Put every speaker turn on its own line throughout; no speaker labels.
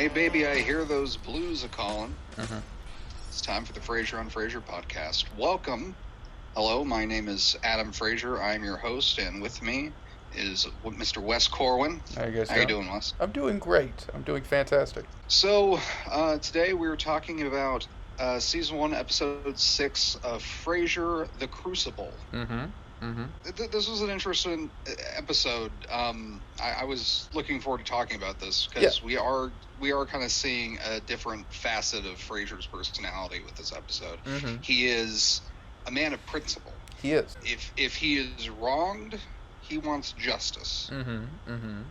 Hey, baby, I hear those blues a-calling.
Mm-hmm.
It's time for the Frasier on Frasier podcast. Welcome. Hello, my name is Adam Frazier. I'm your host, and with me is Mr. Wes Corwin.
How you guys
How
doing?
you doing, Wes?
I'm doing great. I'm doing fantastic.
So, today we were talking about Season 1, Episode 6 of Frasier, The Crucible.
Mm-hmm. Mm-hmm.
This was an interesting episode. I was looking forward to talking about this because we are kind of seeing a different facet of Frasier's personality with this episode.
Mm-hmm.
He is a man of principle.
He is.
If he is wronged, he wants justice.
Mm-hmm. Mm-hmm.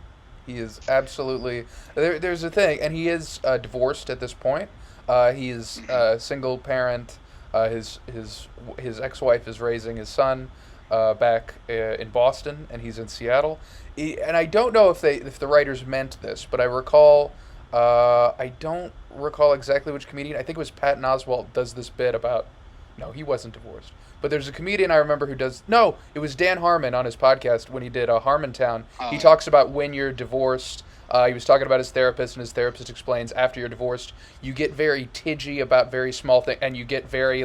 He is absolutely. There's a thing, and he is divorced at this point. He is a single parent. His ex-wife is raising his son back in Boston, and he's in Seattle. And I don't know if the writers meant this, but I don't recall exactly which comedian. I think it was Patton Oswalt does this bit about. No, he wasn't divorced. But there's a comedian I remember who does. No, it was Dan Harmon on his podcast when he did Harmontown. He talks about when you're divorced. He was talking about his therapist, and his therapist explains after you're divorced, you get very tidgy about very small things, and you get very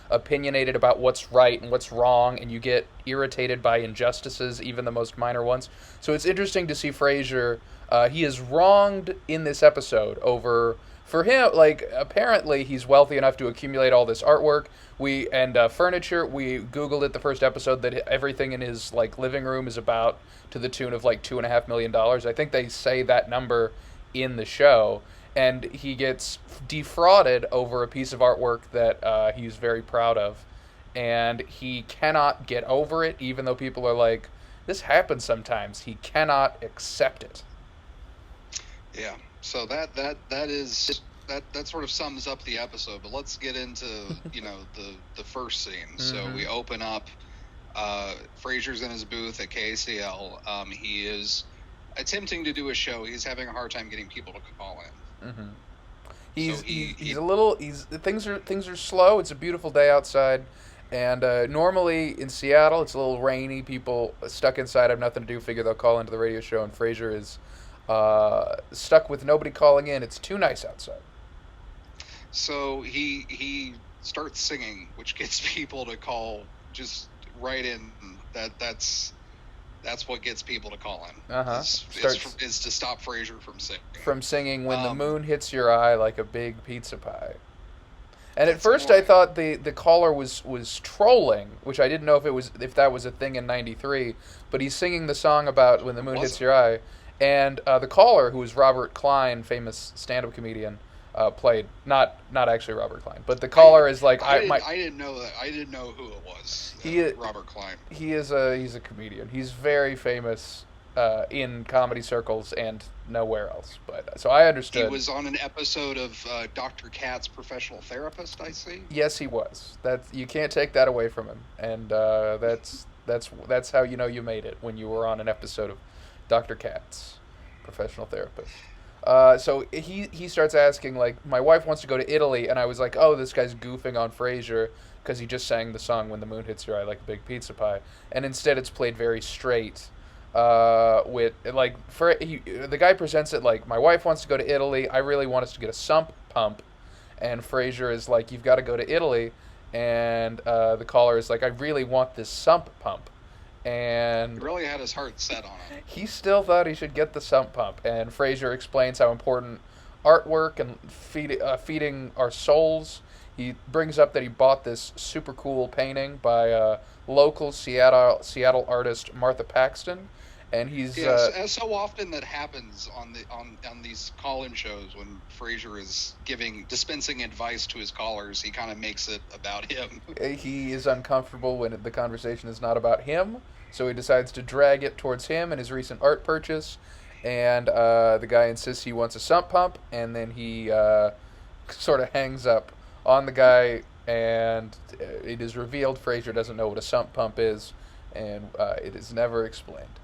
opinionated about what's right and what's wrong, and you get irritated by injustices, even the most minor ones. So it's interesting to see Frasier. He is wronged in this episode over. For him, apparently he's wealthy enough to accumulate all this artwork and furniture. We Googled it the first episode that everything in his living room is about to the tune of $2.5 million. I think they say that number in the show, and he gets defrauded over a piece of artwork that he's very proud of, and he cannot get over it, even though people are like, "This happens sometimes." He cannot accept it.
Yeah. So that sort of sums up the episode. But let's get into the first scene. Mm-hmm. So we open up. Frasier's in his booth at KCL. He is attempting to do a show. He's having a hard time getting people to call in.
Mm-hmm. Things are slow. It's a beautiful day outside, and normally in Seattle it's a little rainy. People stuck inside have nothing to do. Figure they'll call into the radio show, and Frasier is stuck with nobody calling in. It's too nice outside.
So he starts singing, which gets people to call just right in. That's what gets people to call in. Is to stop Frasier from singing.
When the moon hits your eye like a big pizza pie. And at first I thought the caller was trolling, which I didn't know if that was a thing in '93. But he's singing the song about when the moon hits your eye. And the caller, who was Robert Klein, famous stand-up comedian, played not actually Robert Klein, but the caller is like
I didn't know that. I didn't know who it was. Robert Klein. He's
a comedian. He's very famous in comedy circles and nowhere else. But so I understood.
He was on an episode of Dr. Katz, Professional Therapist. I see.
Yes, he was. You can't take that away from him, and that's how you know you made it when you were on an episode of Dr. Katz, Professional Therapist. So he starts asking, my wife wants to go to Italy, and I was like, oh, this guy's goofing on Frasier because he just sang the song When the Moon Hits Your Eye like a big pizza pie, and instead it's played very straight. The guy presents it like, my wife wants to go to Italy, I really want us to get a sump pump, and Frasier is like, you've got to go to Italy, and the caller is like, I really want this sump pump. And
he really had his heart set on it.
He still thought he should get the sump pump, and Frasier explains how important artwork and feeding our souls. He brings up that he bought this super cool painting by local Seattle artist Martha Paxton, and he's
as so often that happens on these call-in shows when Frasier is dispensing advice to his callers. He kind of makes it about him.
He is uncomfortable when the conversation is not about him. So he decides to drag it towards him and his recent art purchase, and the guy insists he wants a sump pump, and then he sort of hangs up on the guy, and it is revealed Frasier doesn't know what a sump pump is, and it is never explained.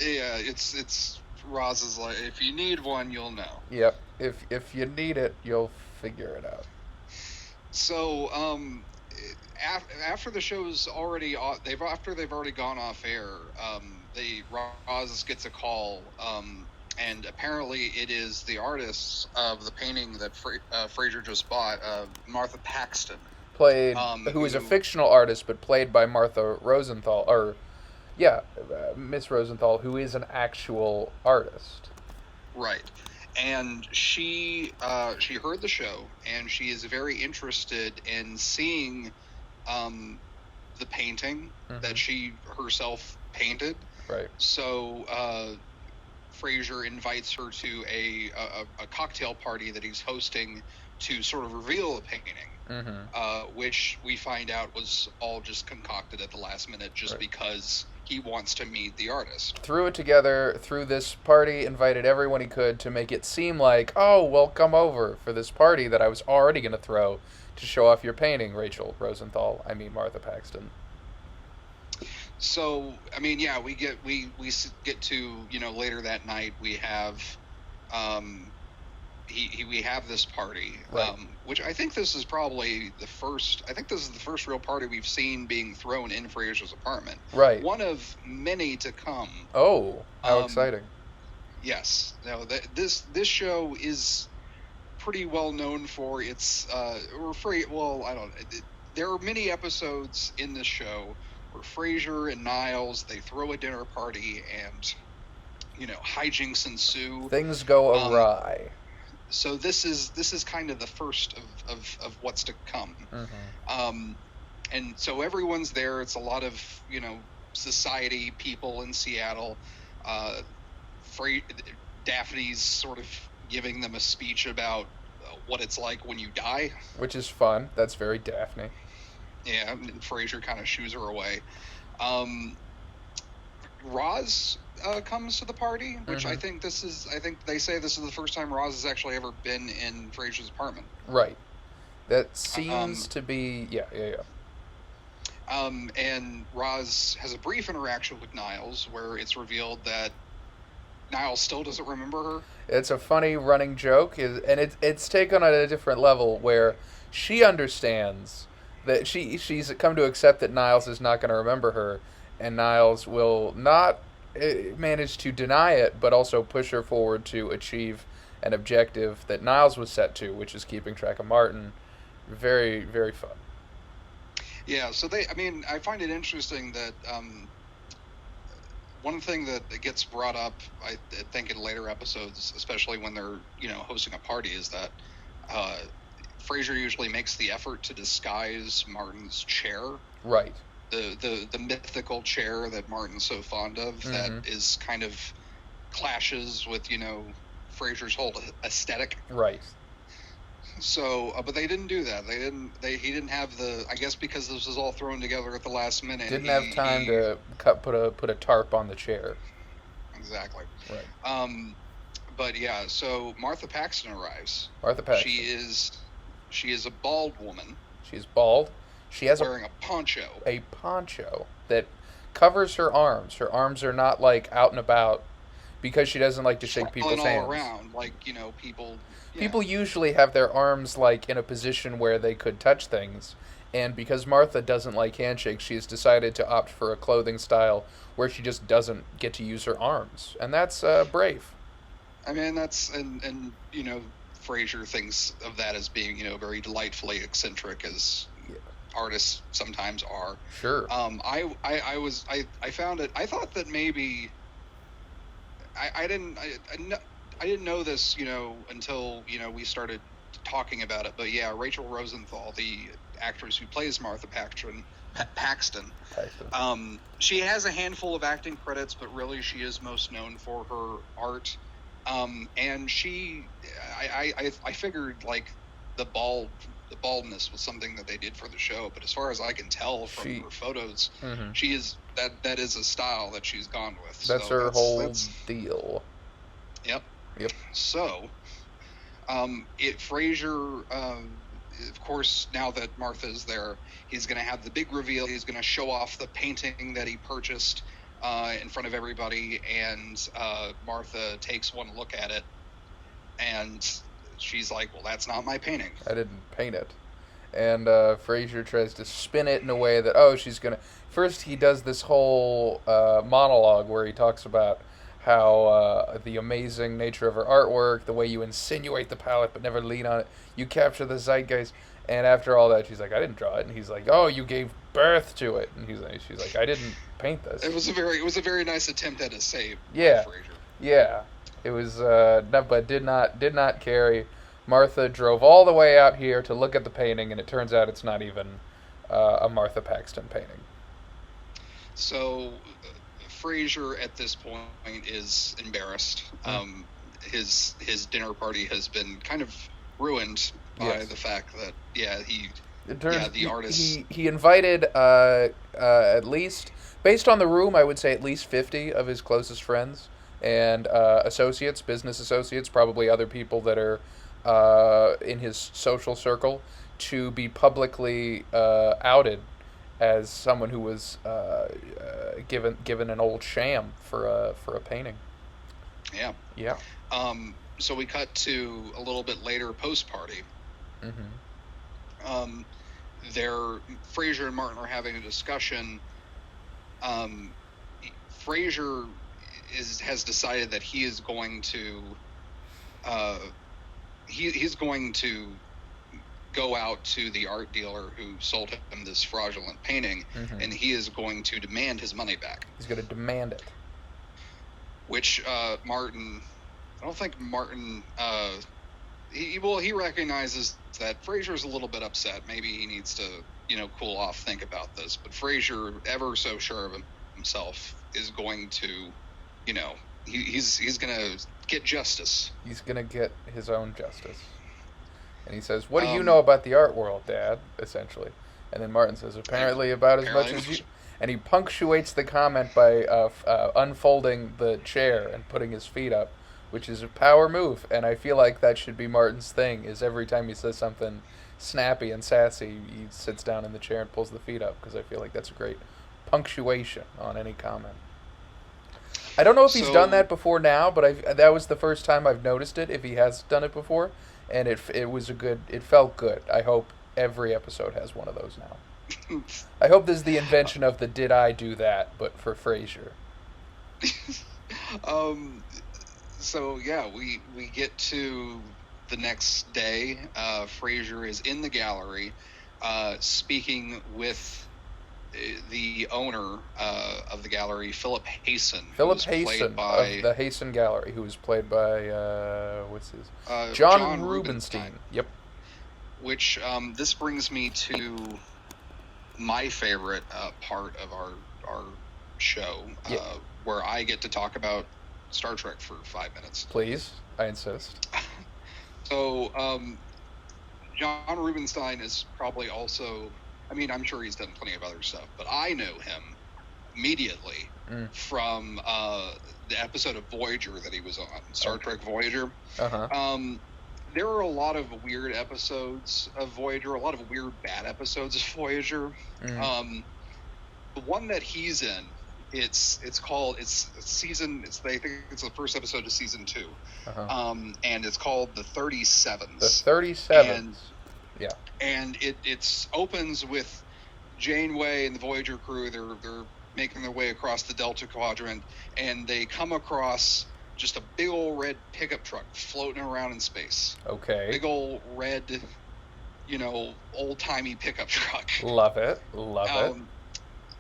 Yeah, it's Roz's like, if you need one, you'll know.
Yep, if you need it, you'll figure it out.
So, after the show's already after they've already gone off air, Roz gets a call and apparently it is the artist of the painting that Frazier just bought, Martha Paxton.
Who is a fictional artist, but played by Martha Rosenthal, or Miss Rosenthal, who is an actual artist.
Right. And she heard the show, and she is very interested in seeing the painting that she herself painted.
Right.
So Frazier invites her to a cocktail party that he's hosting to sort of reveal the painting, which we find out was all just concocted at the last minute just because he wants to meet the artist.
Threw it together through this party, invited everyone he could to make it seem like, oh, well, come over for this party that I was already going to throw to show off your painting, Martha Paxton.
So, I mean, yeah, we get to, later that night we have we have this party, which I think this is probably the first real party we've seen being thrown in Frazier's apartment.
Right.
One of many to come.
Oh, how exciting.
Yes. Now, this show is pretty well known for its, there are many episodes in this show where Frazier and Niles, they throw a dinner party and, hijinks ensue.
Things go awry.
So this is kind of the first of what's to come. And so everyone's there. It's a lot of, society people in Seattle. Daphne's sort of giving them a speech about what it's like when you die.
Which is fun. That's very Daphne.
Yeah, and Frazier kind of shoos her away. Roz comes to the party, which I think they say this is the first time Roz has actually ever been in Frazier's apartment.
Right. That seems to be, yeah.
And Roz has a brief interaction with Niles where it's revealed that Niles still doesn't remember her.
It's a funny running joke, and it's taken on a different level where she understands that she's come to accept that Niles is not going to remember her, and Niles will not manage to deny it, but also push her forward to achieve an objective that Niles was set to, which is keeping track of Martin. Very, very fun.
Yeah, so I find it interesting that one thing that gets brought up, I think, in later episodes, especially when they're, hosting a party, is that Frazier usually makes the effort to disguise Martin's chair.
Right.
The mythical chair that Martin's so fond of that is kind of clashes with, Frazier's whole aesthetic.
Right.
So, but they didn't do that. He didn't have I guess because this was all thrown together at the last minute.
Didn't have time to put a tarp on the chair.
Exactly.
Right.
But yeah, so Martha Paxton arrives.
Martha Paxton.
She is a bald woman.
She's bald. She has
wearing a poncho.
A poncho that covers her arms. Her arms are not out and about because she doesn't like to shake people's hands.
All around, people. Yeah.
People usually have their arms in a position where they could touch things, and because Martha doesn't like handshakes, she has decided to opt for a clothing style where she just doesn't get to use her arms, and that's brave.
I mean, that's and Frazier thinks of that as being very delightfully eccentric as artists sometimes are.
Sure.
I found it. I thought that maybe I didn't know this, until, we started talking about it. But yeah, Rachel Rosenthal, the actress who plays Martha Paxton. She has a handful of acting credits, but really she is most known for her art. And I figured the baldness was something that they did for the show. But as far as I can tell from her photos, she is that is a style that she's gone with.
That's her whole deal.
Yep. So, Frazier, of course, now that Martha's there, he's going to have the big reveal. He's going to show off the painting that he purchased in front of everybody, and Martha takes one look at it, and she's like, well, that's not my painting.
I didn't paint it. And Frazier tries to spin it in a way that, she's going to... First, he does this whole monologue where he talks about how the amazing nature of her artwork, the way you insinuate the palette but never lean on it, you capture the zeitgeist. And after all that, she's like, I didn't draw it. And he's like, oh, you gave birth to it. And she's like, I didn't paint this.
It was a very nice attempt at a save.
Yeah,
by Frazier.
yeah. It was, but did not carry. Martha drove all the way out here to look at the painting, and it turns out it's not even a Martha Paxton painting.
So, Frazier at this point is embarrassed. His dinner party has been kind of ruined by the fact that the artist
he invited at least, based on the room, I would say at least 50 of his closest friends and associates, business associates, probably other people that are in his social circle, to be publicly outed as someone who was given an old sham for a painting.
Yeah.
Yeah.
So we cut to a little bit later post-party.
Mm-hmm.
Frazier and Martin are having a discussion. Frazier has decided that he is going to he's going to go out to the art dealer who sold him this fraudulent painting, and he is going to demand his money back.
He's going to demand it.
Which Martin, I don't think Martin. He recognizes that Frazier's a little bit upset. Maybe he needs to, cool off, think about this. But Frazier, ever so sure of himself, is going to, he's going to get justice.
He's going to get his own justice. And he says, what do you know about the art world, Dad? Essentially. And then Martin says, apparently about as much as you... And he punctuates the comment by unfolding the chair and putting his feet up, which is a power move. And I feel like that should be Martin's thing, is every time he says something snappy and sassy, he sits down in the chair and pulls the feet up, because I feel like that's a great punctuation on any comment. I don't know if he's done that before now, but that was the first time I've noticed it, if he has done it before. And it felt good. I hope every episode has one of those now. I hope this is the invention of the did I do that, but for Frasier.
So yeah, we get to the next day. Frasier is in the gallery, speaking with the owner of the gallery, Philip Hayson.
Philip Hayson of the Hayson Gallery, who was played by John Rubinstein. Yep.
Which this brings me to my favorite part of our show, where I get to talk about Star Trek for 5 minutes.
Please, I insist.
So, John Rubinstein is probably also, I'm sure he's done plenty of other stuff, but I know him immediately from the episode of Voyager that he was on, Star Trek Voyager. There are a lot of weird episodes of Voyager, a lot of weird bad episodes of Voyager. The one that he's in, I think it's the first episode of season 2. And it's called The 37s.
The 37s. Yeah.
And it opens with Janeway and the Voyager crew. They're making their way across the Delta Quadrant, and they come across just a big old red pickup truck floating around in space.
Okay.
Big old red, old-timey pickup truck.
Love it.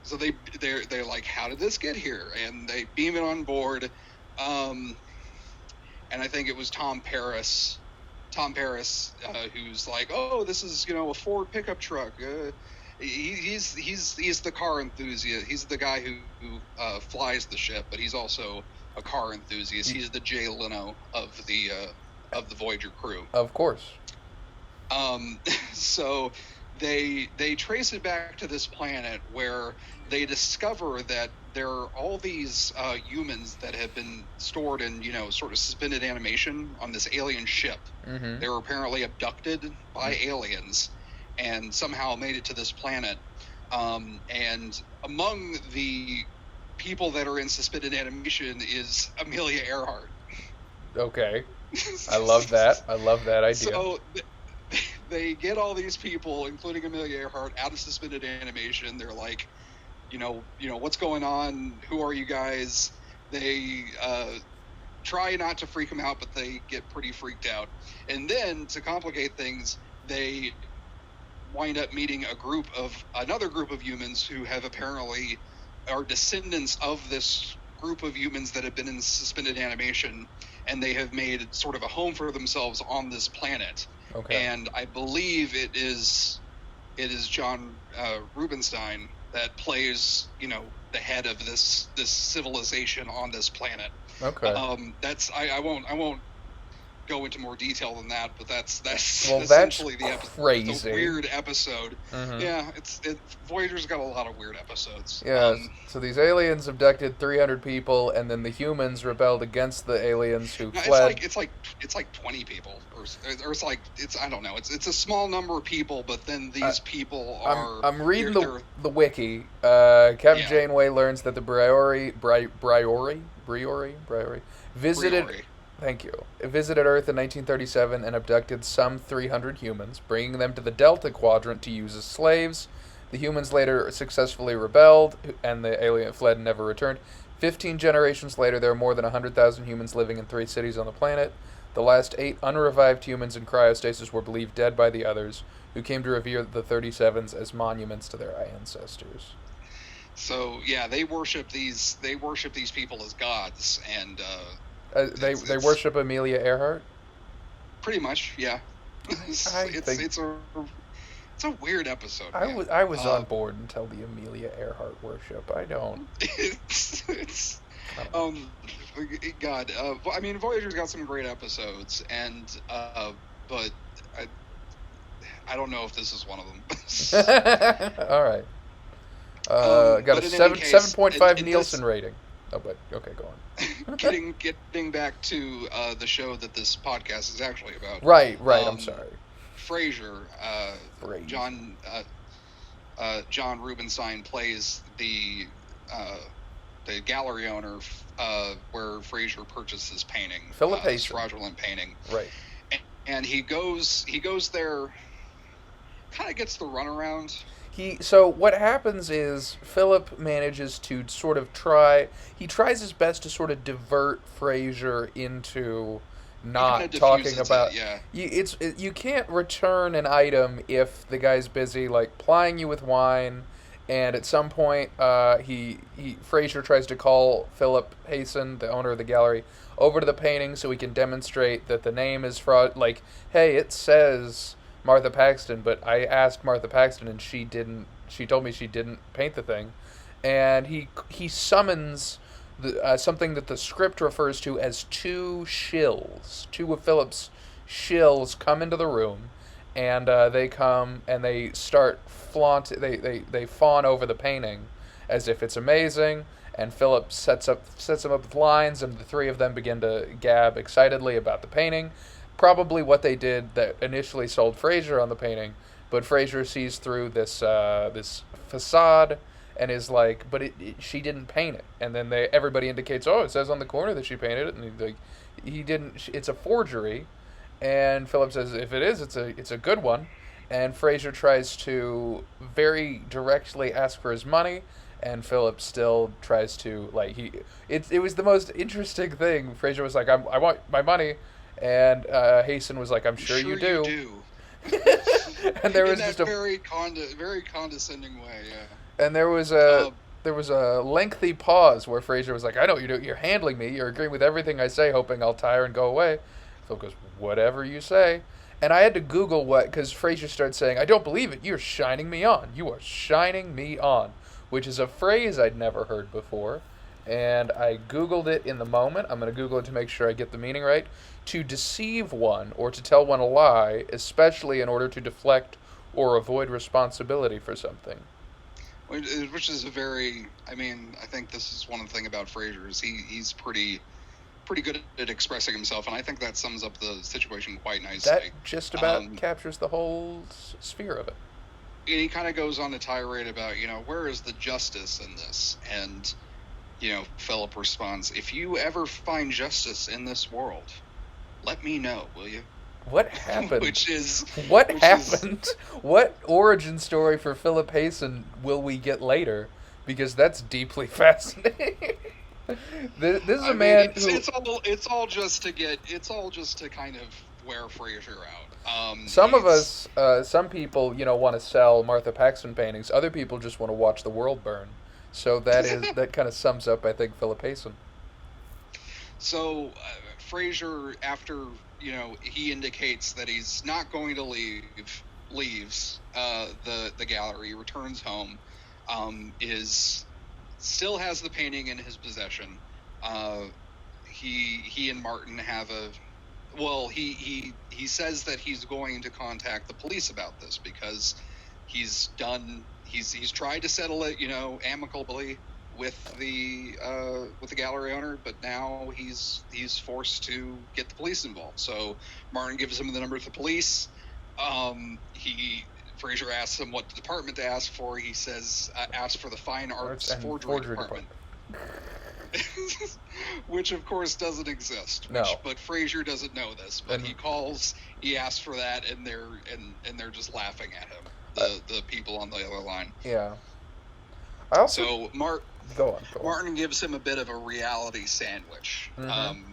So they're like, how did this get here? And they beam it on board. And I think it was Tom Paris, who's like, oh, this is, a Ford pickup truck. He's the car enthusiast. He's the guy who flies the ship, but he's also a car enthusiast. He's the Jay Leno of the Voyager crew.
Of course.
So they trace it back to this planet where they discover that there are all these humans that have been stored in, sort of suspended animation on this alien ship. They were apparently abducted by aliens and somehow made it to this planet. And among the people that are in suspended animation is Amelia Earhart.
Okay. I love that. I love that idea.
So they get all these people, including Amelia Earhart, out of suspended animation. They're like, what's going on? Who are you guys? They try not to freak him out, but they get pretty freaked out. And then, to complicate things, they wind up meeting another group of humans who have apparently are descendants of this group of humans that have been in suspended animation, and they have made sort of a home for themselves on this planet.
Okay.
And I believe it is John Rubinstein that plays, the head of this civilization on this planet.
Okay.
I won't go into more detail than that, but that's
essentially
the episode.
Crazy.
It's a weird episode.
Mm-hmm.
Yeah, Voyager's got a lot of weird episodes.
Yeah, so these aliens abducted 300 people, and then the humans rebelled against the aliens who fled.
It's like 20 people, or it's I don't know. It's a small number of people, but then these people are. I'm reading
the wiki. Captain Janeway learns that the Briori visited.
Briori.
Thank you. It visited Earth in 1937 and abducted some 300 humans, bringing them to the Delta Quadrant to use as slaves. The humans later successfully rebelled, and the alien fled and never returned. 15 generations later, there are more than 100,000 humans living in 3 cities on the planet. The last 8 unrevived humans in cryostasis were believed dead by the others, who came to revere the 37s as monuments to their ancestors.
So yeah, they worship these people as gods, and
they worship Amelia Earhart.
Pretty much, yeah. It's a weird episode.
I was on board until the Amelia Earhart worship. I don't.
God. I mean, Voyager's got some great episodes, and but I don't know if this is one of them.
All right. Got a 7.5 Nielsen rating. Oh, but okay, go on.
getting back to the show that this podcast is actually about.
Right. I'm sorry.
Frasier. John Rubinstein plays the gallery owner where Frazier purchased this painting,
Philip
this
Hayson.
fraudulent painting.
Right.
And he goes there, kind of gets the runaround.
So what happens is Philip manages to sort of he tries his best to sort of divert Frazier into not talking about. You can't return an item if the guy's busy like plying you with wine, and at some point Frazier tries to call Philip Hayson, the owner of the gallery, over to the painting so he can demonstrate that the name is fraud. Like, hey, it says Martha Paxton, but I asked Martha Paxton and she told me she didn't paint the thing. And he summons something that the script refers to as 2 shills. 2 of Philip's shills come into the room, and they come and they start they fawn over the painting as if it's amazing, and Philip sets them up with lines, and the 3 of them begin to gab excitedly about the painting. Probably what they did that initially sold Frazier on the painting, but Frazier sees through this facade and is like, but she didn't paint it. And then everybody indicates, oh, it says on the corner that she painted it, and he didn't. It's a forgery. And Philip says, if it is, it's a good one. And Frazier tries to very directly ask for his money, and Philip still tries to it was the most interesting thing. Frazier was like, I want my money. And Hayson was like, I'm sure you do. And there was just a
very condescending way, yeah.
And there was a lengthy pause where Frazier was like, I know what you're doing. You're handling me. You're agreeing with everything I say, hoping I'll tire and go away. Phil goes, whatever you say. And I had to Google because Frazier started saying, I don't believe it. You're shining me on. You are shining me on, which is a phrase I'd never heard before. And I Googled it in the moment. I'm going to Google it to make sure I get the meaning right. To deceive one or to tell one a lie, especially in order to deflect or avoid responsibility for something.
Which is I think this is one of the things about Frazier is he's pretty good at expressing himself, and I think that sums up the situation quite nicely.
That just about captures the whole sphere of it.
And he kind of goes on a tirade about, where is the justice in this? And Philip responds, if you ever find justice in this world, let me know, will you?
What happened?
What
happened? What origin story for Philip Hayson will we get later? Because that's deeply fascinating. This is a man who...
It's all just to kind of wear Frazier out.
Some people, want to sell Martha Paxton paintings. Other people just want to watch the world burn. So that kind of sums up, I think, Philip Hayson.
So Frazier, after he indicates that he's not going to leaves the gallery, returns home, still has the painting in his possession. He and Martin have he says that he's going to contact the police about this because he's tried to settle it, amicably with the gallery owner, but now he's forced to get the police involved. So Martin gives him the number of the police. Frazier asks him what department to ask for. He says, ask for the Fine Arts Forgery Department. Which of course doesn't exist.
No.
But Frazier doesn't know this. But he calls, he asks for that, and they're just laughing at him. The people on the other line.
Yeah.
Go on. Martin gives him a bit of a reality sandwich.
Mm-hmm.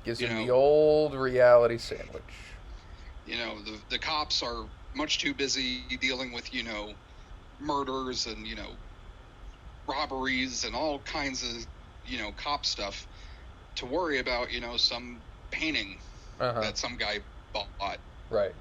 Gives him the old reality sandwich.
The cops are much too busy dealing with, murders and, robberies and all kinds of, cop stuff to worry about, some painting that some guy bought.
Right.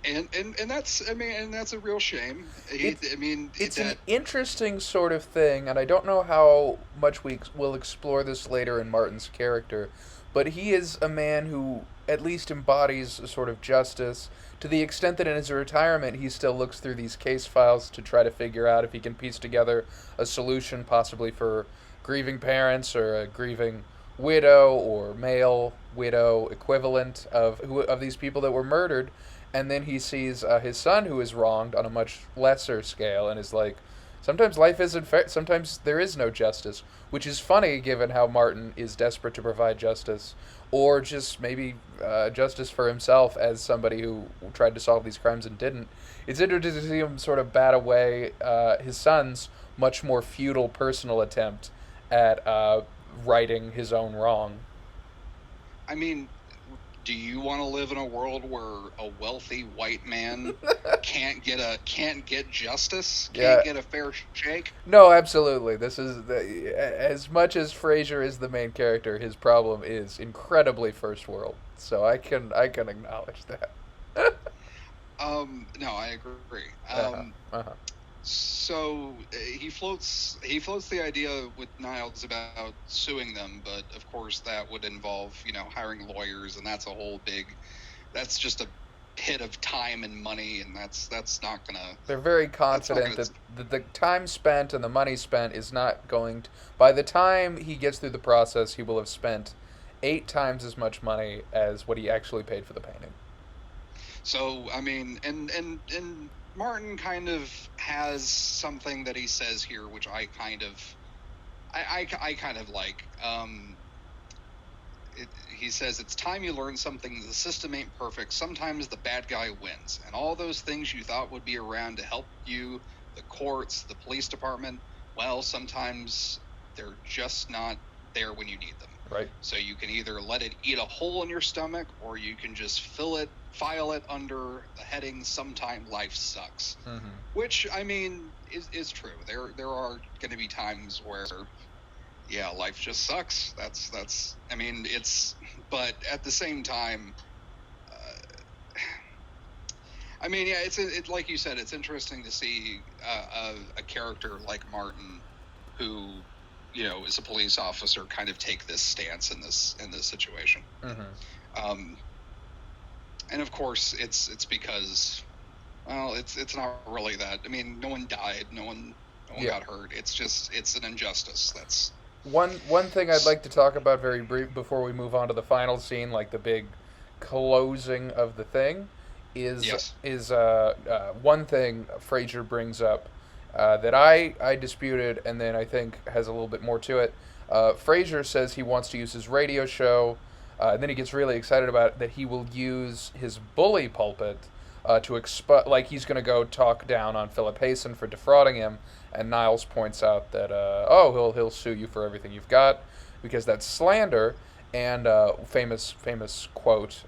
And that's that's a real shame.
It's an interesting sort of thing, and I don't know how much we will explore this later in Martin's character, but he is a man who at least embodies a sort of justice to the extent that in his retirement he still looks through these case files to try to figure out if he can piece together a solution possibly for grieving parents or a grieving widow or male widow equivalent of these people that were murdered. And then he sees his son who is wronged on a much lesser scale and is like, sometimes life isn't fair, sometimes there is no justice, which is funny given how Martin is desperate to provide justice, or just maybe justice for himself as somebody who tried to solve these crimes and didn't. It's interesting to see him sort of bat away his son's much more futile personal attempt at righting his own wrong.
Do you want to live in a world where a wealthy white man can't get justice? Can't get a fair shake?
No, absolutely. This is as much as Frazier is the main character, his problem is incredibly first world. So I can acknowledge that.
No, I agree. So he floats the idea with Niles about suing them, but of course that would involve, hiring lawyers, and that's that's just a pit of time and money, and that's not gonna.
They're very confident that the time spent and the money spent is not going to. By the time he gets through the process, he will have spent 8 times as much money as what he actually paid for the painting.
So and Martin kind of has something that he says here, which I kind of like. He says, it's time you learn something. The system ain't perfect. Sometimes the bad guy wins. And all those things you thought would be around to help you, the courts, the police department, well, sometimes they're just not there when you need them.
Right.
So you can either let it eat a hole in your stomach, or you can just file it under the heading "Sometime Life Sucks," which is true. There are going to be times where, life just sucks. That's. But at the same time, it's like you said, it's interesting to see a character like Martin, who, is a police officer, kind of take this stance in this situation. And of course, it's because, well, it's not really that. No one died, no one got hurt. It's an injustice. That's
one thing I'd like to talk about very brief before we move on to the final scene, like the big closing of the thing, is one thing Frazier brings up that I disputed, and then I think has a little bit more to it. Frazier says he wants to use his radio show. And then he gets really excited about it, that he will use his bully pulpit like he's going to go talk down on Philip Hayson for defrauding him, and Niles points out that he'll sue you for everything you've got because that's slander. And famous quote: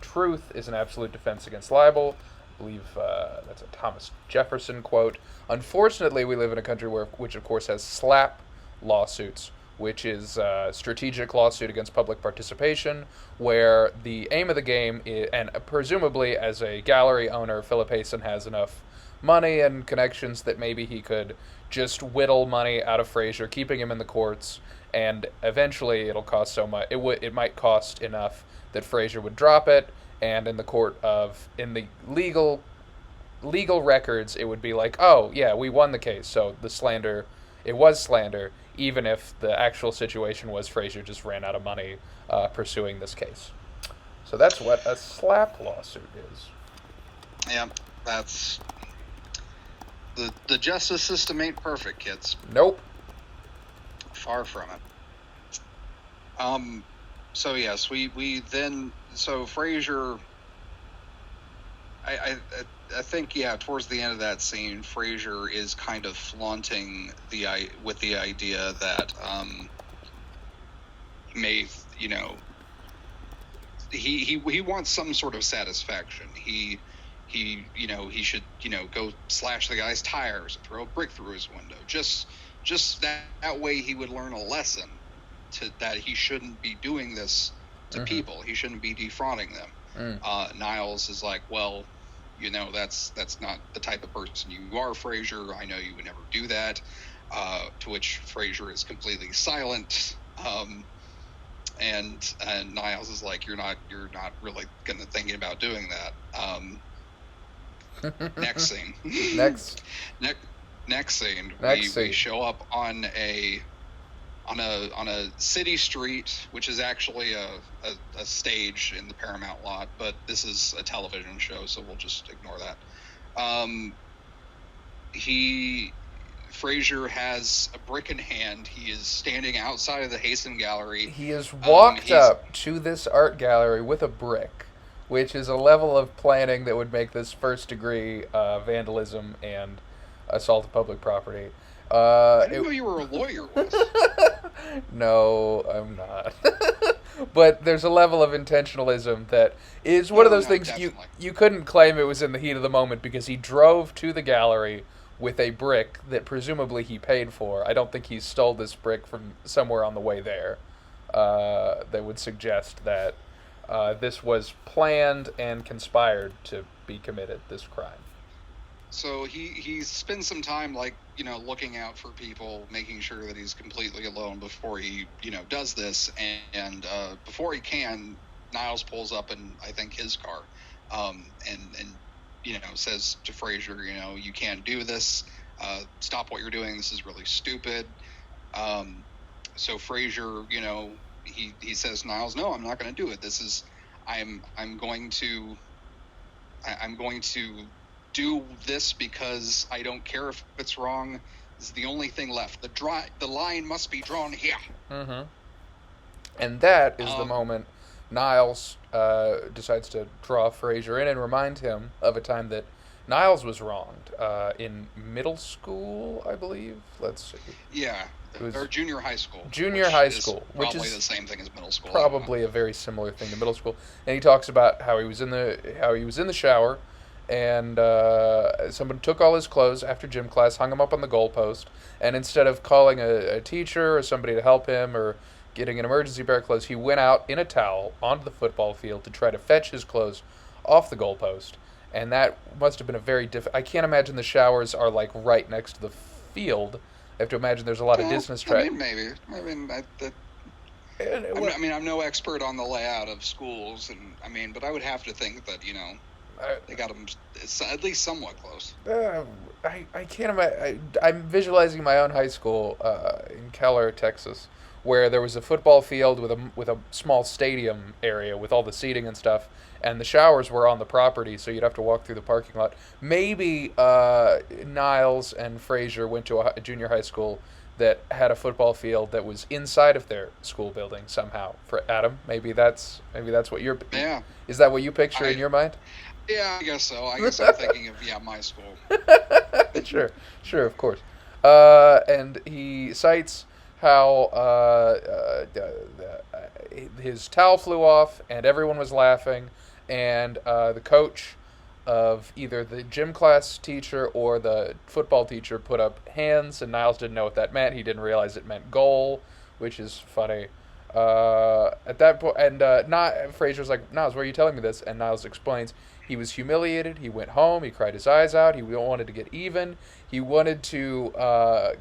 "Truth is an absolute defense against libel." I believe that's a Thomas Jefferson quote. Unfortunately, we live in a country which of course has SLAPP lawsuits, which is a strategic lawsuit against public participation, where the aim of the game is, and presumably as a gallery owner, Philip Hayson has enough money and connections that maybe he could just whittle money out of Frazier, keeping him in the courts, and eventually it'll cost so much. It might cost enough that Frazier would drop it, and in the legal records, it would be like, oh yeah, we won the case. So it was slander, even if the actual situation was Frazier just ran out of money pursuing this case. So that's what a SLAPP lawsuit is.
Yeah, that's the justice system ain't perfect, kids.
Nope.
Far from it. So yes, we then Frazier. I think towards the end of that scene, Frazier is kind of flaunting the idea that he wants some sort of satisfaction. He should go slash the guy's tires, throw a brick through his window, just that way he would learn a lesson that he shouldn't be doing this to people. He shouldn't be defrauding them. Niles is like, well, that's not the type of person you are, Frazier. I know you would never do that. To which Frazier is completely silent. And Niles is like, you're not really thinking about doing that. Next scene. Next scene. We show up on a city street, which is actually a stage in the Paramount lot, but this is a television show, so we'll just ignore that. Frazier has a brick in hand. He is standing outside of the Hayson Gallery.
He has walked up to this art gallery with a brick, which is a level of planning that would make this first-degree vandalism and assault of public property.
I didn't know you were a lawyer, Wes.
No, I'm not. But there's a level of intentionalism that is one of those things you couldn't claim it was in the heat of the moment because he drove to the gallery with a brick that presumably he paid for. I don't think he stole this brick from somewhere on the way there. That would suggest that this was planned and conspired to be committed, this crime.
So he spends some time looking out for people, making sure that he's completely alone before he does this, and before he can, Niles pulls up in I think his car, and says to Frazier, you can't do this, stop what you're doing, this is really stupid. So Frazier, he says, Niles, no, I'm not going to do it. This is I'm going to do this because I don't care if it's wrong. This is the only thing left. The line must be drawn here.
Mm-hmm. And that is the moment Niles decides to draw Frazier in and remind him of a time that Niles was wronged in middle school, I believe. Let's see.
Yeah, or junior high school.
Junior high school, which is
probably the same thing as middle school.
Probably a very similar thing to middle school. And he talks about how he was in the shower, and someone took all his clothes after gym class, hung him up on the goalpost, and instead of calling a teacher or somebody to help him or getting an emergency pair of clothes, he went out in a towel onto the football field to try to fetch his clothes off the goalpost. And that must have been a very I can't imagine the showers are right next to the field. I have to imagine there's a lot of distance traffic.
Maybe. I'm no expert on the layout of schools, but I would have to think that they got them at least somewhat close.
I can't imagine. I'm visualizing my own high school in Keller, Texas, where there was a football field with a small stadium area with all the seating and stuff, and the showers were on the property, so you'd have to walk through the parking lot. Maybe Niles and Frazier went to a junior high school that had a football field that was inside of their school building somehow. For Adam, maybe that's what you're.
Yeah.
Is that what you picture in your mind?
Yeah, I guess so. I guess I'm thinking of my school.
Sure, of course. And he cites how his towel flew off, and everyone was laughing, and the coach of either the gym class teacher or the football teacher put up hands, and Niles didn't know what that meant. He didn't realize it meant goal, which is funny. At that point, and Frasier's like, Niles, why are you telling me this? And Niles explains he was humiliated. He went home. He cried his eyes out. He wanted to get even. He wanted to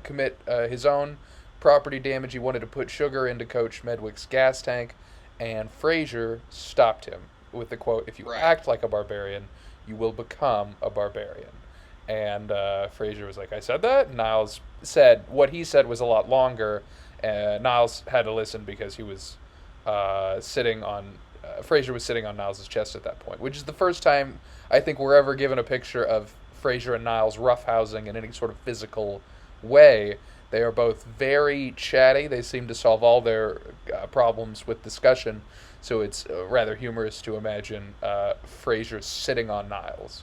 commit his own property damage. He wanted to put sugar into Coach Medwick's gas tank, and Frazier stopped him with the quote, "If you act like a barbarian, you will become a barbarian." And Frazier was like, "I said that?" And Niles said what he said was a lot longer. Niles had to listen because he was sitting on Frazier was sitting on Niles' chest at that point, which is the first time I think we're ever given a picture of Frazier and Niles roughhousing in any sort of physical way. They are both very chatty. They seem to solve all their problems with discussion, so it's rather humorous to imagine Frazier sitting on Niles.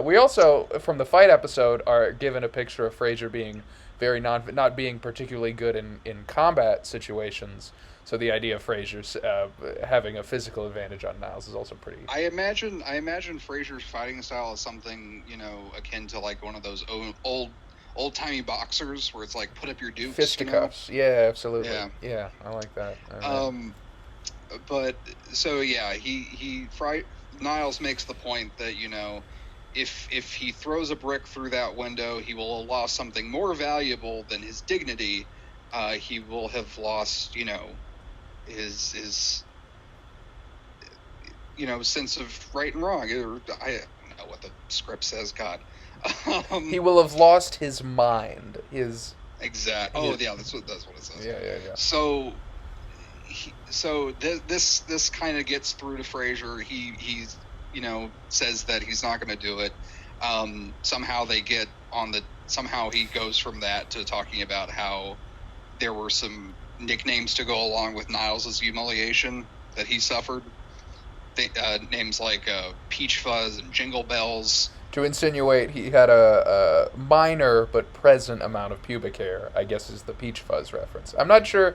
We also, from the fight episode, are given a picture of Frazier being very not being particularly good in combat situations. So the idea of Frazier's having a physical advantage on Niles is also pretty.
I imagine Frazier's fighting style is something akin to like one of those old timey boxers where it's like put up your dukes.
Fisticuffs. Yeah, absolutely. Yeah, I like that.
But so yeah, Niles makes the point that if he throws a brick through that window, he will have lost something more valuable than his dignity. He will have lost, his sense of right and wrong. I don't know what the script says. God,
he will have lost his mind.
Oh yeah, that's what it says.
Yeah.
So this kind of gets through to Frazier. He's says that he's not going to do it. Somehow he goes from that to talking about how there were some nicknames to go along with Niles' humiliation that he suffered. Names like Peach Fuzz and Jingle Bells.
To insinuate he had a minor but present amount of pubic hair, I guess is the Peach Fuzz reference. I'm not sure.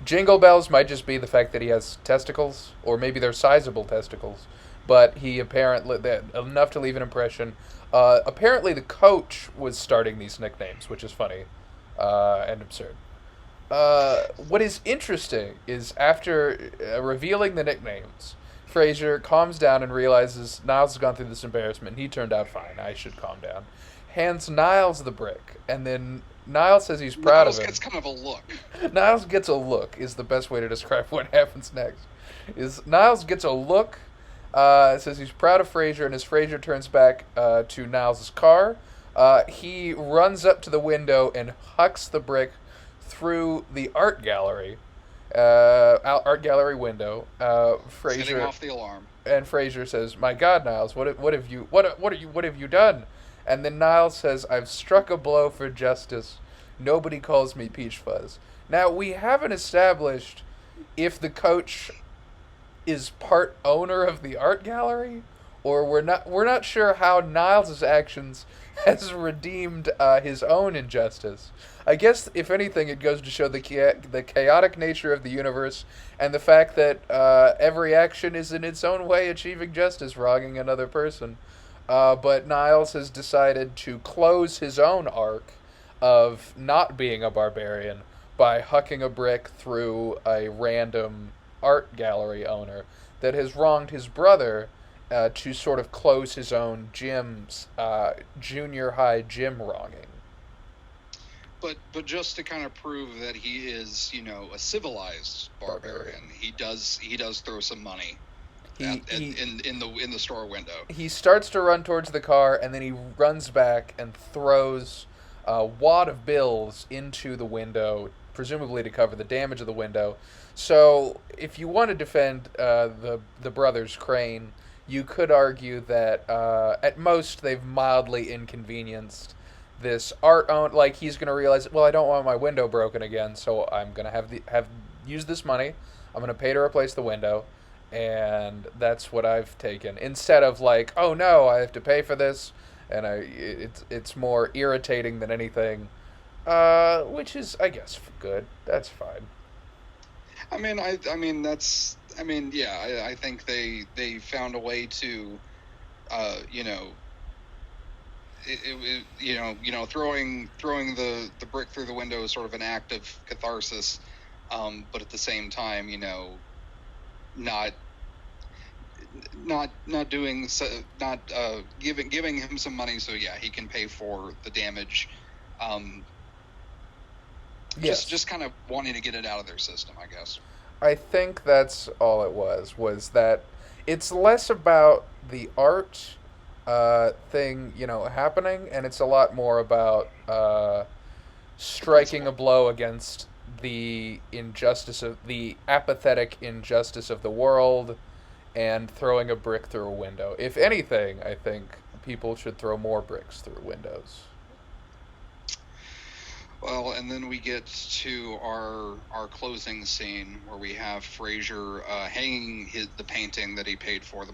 Jingle Bells might just be the fact that he has testicles, or maybe they're sizable testicles. But he apparently, enough to leave an impression. Apparently the coach was starting these nicknames, which is funny and absurd. What is interesting is after revealing the nicknames, Frazier calms down and realizes Niles has gone through this embarrassment. He turned out fine. I should calm down. Hands Niles the brick, and then Niles says he's proud of him.
Niles gets kind of a look.
Niles gets a look is the best way to describe what happens next. Niles gets a look. Says he's proud of Frazier, and as Frazier turns back to Niles' car, he runs up to the window and hucks the brick through the art gallery window. Frazier
setting off the alarm,
and Frazier says, "My God, Niles, what have you done?" And then Niles says, "I've struck a blow for justice. Nobody calls me Peach Fuzz." Now we haven't established if the coach is part owner of the art gallery, or we're not sure how Niles' actions has redeemed his own injustice. I guess if anything, it goes to show the chaotic nature of the universe and the fact that every action is in its own way achieving justice, wronging another person. But Niles has decided to close his own arc of not being a barbarian by hucking a brick through a random art gallery owner that has wronged his brother to sort of close his own junior high gym wronging.
But just to kind of prove that he is, a civilized barbarian. He does throw some money in the store window.
He starts to run towards the car, and then he runs back and throws a wad of bills into the window, presumably to cover the damage of the window. So, if you want to defend the brothers Crane, you could argue that at most they've mildly inconvenienced this art own. Like, he's going to realize, well, I don't want my window broken again, so I'm going to use this money. I'm going to pay to replace the window, and that's what I've taken instead of like, oh no, I have to pay for this, and it's more irritating than anything, which is I guess good. That's fine.
Yeah, I think they found a way to, you know, throwing the brick through the window is sort of an act of catharsis, but at the same time, not not doing so, not giving him some money so yeah he can pay for the damage.
Yes.
Just kind of wanting to get it out of their system, I guess.
I think that's all it was that it's less about the art thing, happening, and it's a lot more about striking a blow against the apathetic injustice of the world and throwing a brick through a window. If anything, I think people should throw more bricks through windows.
Well, and then we get to our closing scene where we have Frazier hanging the painting that he paid for, the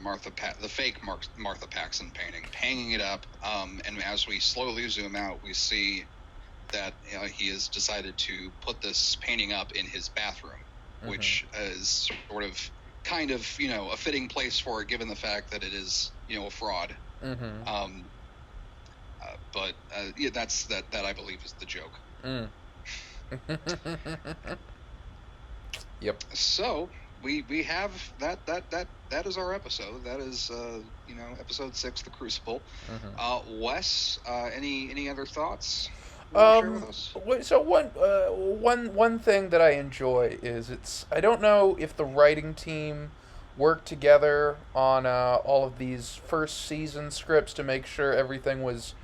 fake Martha Paxton painting, hanging it up. And as we slowly zoom out, we see that he has decided to put this painting up in his bathroom, which is sort of kind of a fitting place for it, given the fact that it is a fraud. But yeah, that I believe is the joke.
Yep.
So we have that is our episode. That is episode 6, The Crucible. Wes, any other thoughts?
So one thing that I enjoy is I don't know if the writing team worked together on all of these first season scripts to make sure everything was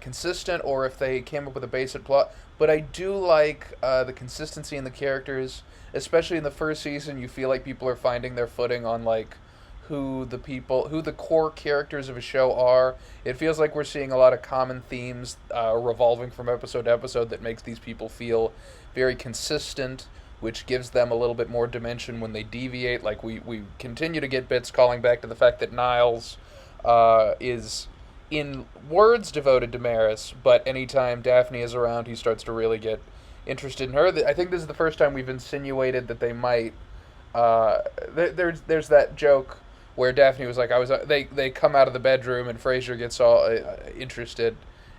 consistent, or if they came up with a basic plot. But I do like the consistency in the characters, especially in the first season. You feel like people are finding their footing on like who the core characters of a show are. It feels like we're seeing a lot of common themes revolving from episode to episode that makes these people feel very consistent, which gives them a little bit more dimension when they deviate. Like we continue to get bits calling back to the fact that Niles is in words devoted to Maris, but anytime Daphne is around, he starts to really get interested in her. I think this is the first time we've insinuated that they might. There's that joke where Daphne was like, they come out of the bedroom and Frazier gets all interested,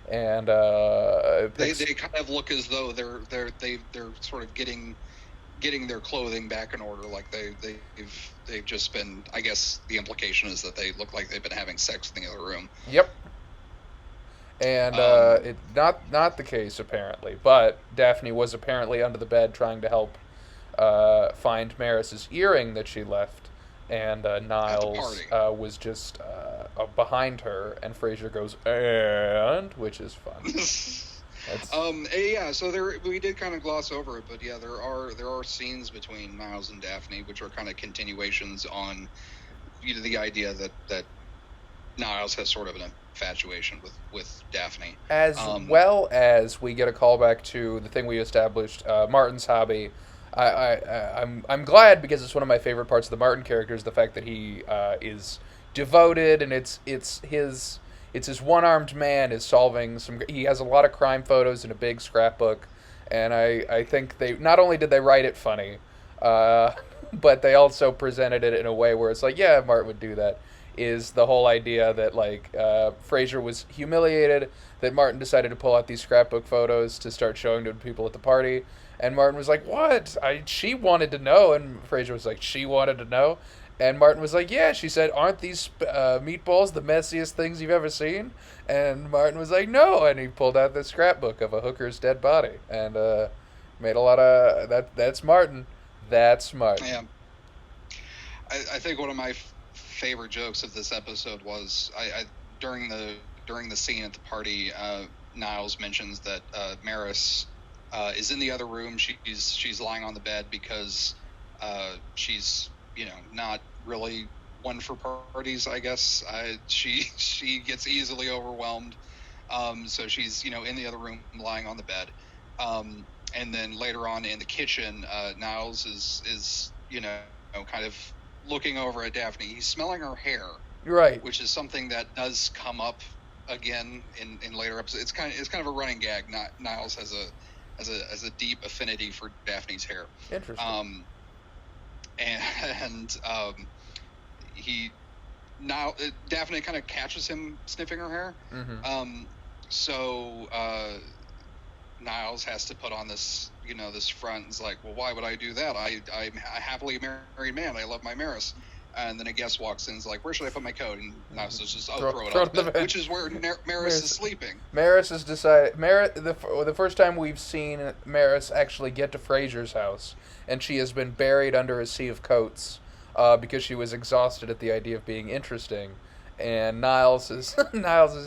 and
they kind of look as though they're sort of getting their clothing back in order, like they've just been. I guess the implication is that they look like they've been having sex in the other room.
Yep. And it's not the case apparently, but Daphne was apparently under the bed trying to help find Maris's earring that she left, and Niles was just behind her, and Frazier goes which is fun.
Yeah, so we did kind of gloss over it, but yeah, there are scenes between Niles and Daphne which are kind of continuations on the idea that Niles has sort of an infatuation with Daphne,
as well as we get a callback to the thing we established, Martin's hobby. I'm glad, because it's one of my favorite parts of the Martin character is the fact that he is devoted, and it's his one-armed man is solving he has a lot of crime photos in a big scrapbook, and I think they not only did they write it funny, but they also presented it in a way where it's like, yeah, Martin would do that. Is the whole idea that like Frazier was humiliated that Martin decided to pull out these scrapbook photos to start showing to people at the party, and Martin was like, "What? She wanted to know," and Frazier was like, "She wanted to know," and Martin was like, "Yeah." She said, "Aren't these meatballs the messiest things you've ever seen?" And Martin was like, "No," and he pulled out this scrapbook of a hooker's dead body and made a lot of that. That's Martin. That's Martin.
Yeah. I think one of my favorite jokes of this episode was during the scene at the party, Niles mentions that Maris is in the other room. She's lying on the bed because she's not really one for parties, I guess. She gets easily overwhelmed, so she's in the other room lying on the bed, and then later on in the kitchen, Niles is kind of looking over at Daphne. He's smelling her hair,
right?
Which is something that does come up again in later episodes. It's kind of a running gag. Niles has a deep affinity for Daphne's hair.
Interesting.
Daphne kind of catches him sniffing her hair.
Mm-hmm.
So Niles has to put on this, this front. It's like, well, why would I do that? I'm a happily married man. I love my Maris. And then a guest walks in and is like, where should I put my coat? And Niles is just, throw it on the bed, which is where Maris is sleeping.
Maris has decided, the first time we've seen Maris actually get to Frazier's house, and she has been buried under a sea of coats because she was exhausted at the idea of being interesting. And Niles is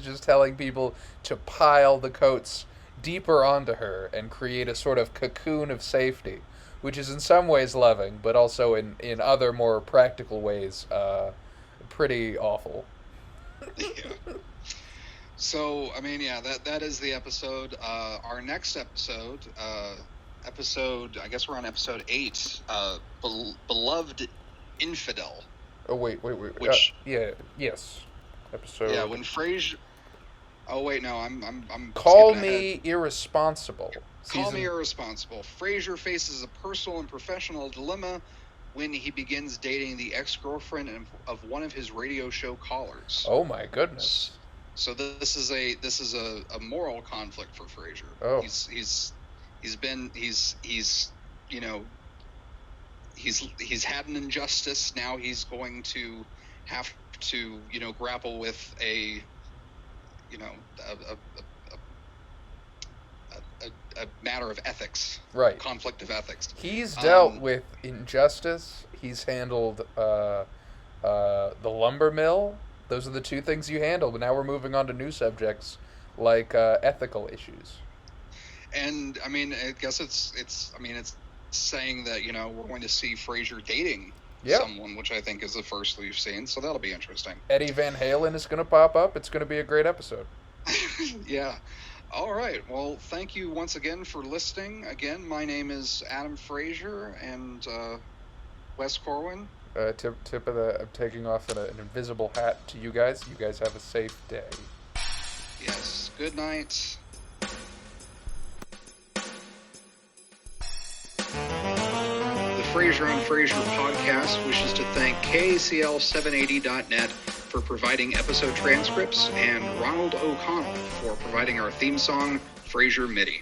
just telling people to pile the coats deeper onto her and create a sort of cocoon of safety, which is in some ways loving, but also in other more practical ways pretty awful.
Yeah. So, that is the episode. Our next episode, I guess we're on episode 8, Beloved Infidel.
Oh, wait.
Which,
yes. Episode...
Yeah, when Frasier... Oh, wait, no, I'm
Call Me Irresponsible.
Call Me Irresponsible. Frasier faces a personal and professional dilemma when he begins dating the ex-girlfriend of one of his radio show callers.
Oh my goodness!
So this is a moral conflict for Frasier.
Oh.
He's had an injustice. Now he's going to have to grapple with a matter of ethics,
right?
Conflict of ethics.
He's dealt with injustice. He's handled the lumber mill. Those are the two things you handle. But now we're moving on to new subjects like ethical issues.
And I guess it's saying that we're going to see Frasier dating someone, which I think is the first we've seen. So that'll be interesting.
Eddie Van Halen is going to pop up. It's going to be a great episode.
Yeah. All right. Well, thank you once again for listening. Again, my name is Adam Frazier and Wes Corwin.
Tip of I'm taking off an invisible hat to you guys. You guys have a safe day.
Yes. Good night. The Frasier on Frasier podcast wishes to thank KCL780.net for providing episode transcripts and Ronald O'Connell for providing our theme song, Frasier MIDI.